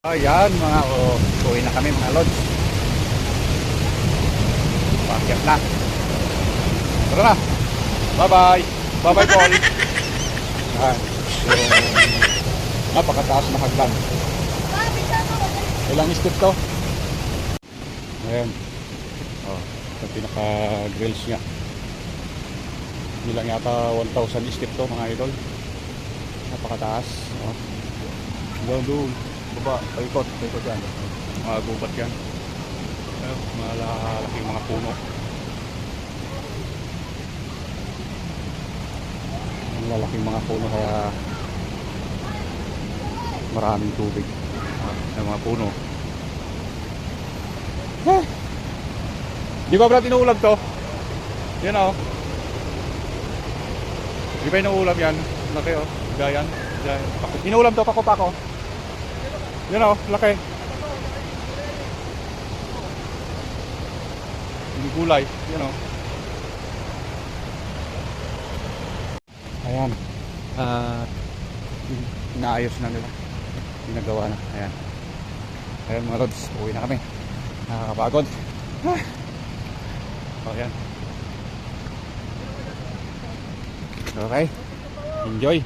Ayan mga uwi na kami mga lods. Pakyat na. Tara na. Bye bye. Bye bye Paul. Ayan. Yung napakataas na hagdan. Ilang step to? Ayan. Oh, yung pinaka grills niya. Hindi lang yata 1,000 step to mga idol. Napakataas. Oh. Doon. Baba, paikot yan. Mga gubat yan. Malalaking mga puno. Malalaking mga puno kaya maraming tubig. Yung mga puno. Di ba brad inuulam to? Yan o. Di ba inuulam yan? Laki o. Gayan. Inuulam to, pako-pako. Yan o, laki. Hindi gulay. Yan o. Ayan. Inaayos na nila. Ginagawa na. Ayan. Ayan mga lods. Uwi na kami. Nakakapagod. O yan. Okay. Enjoy.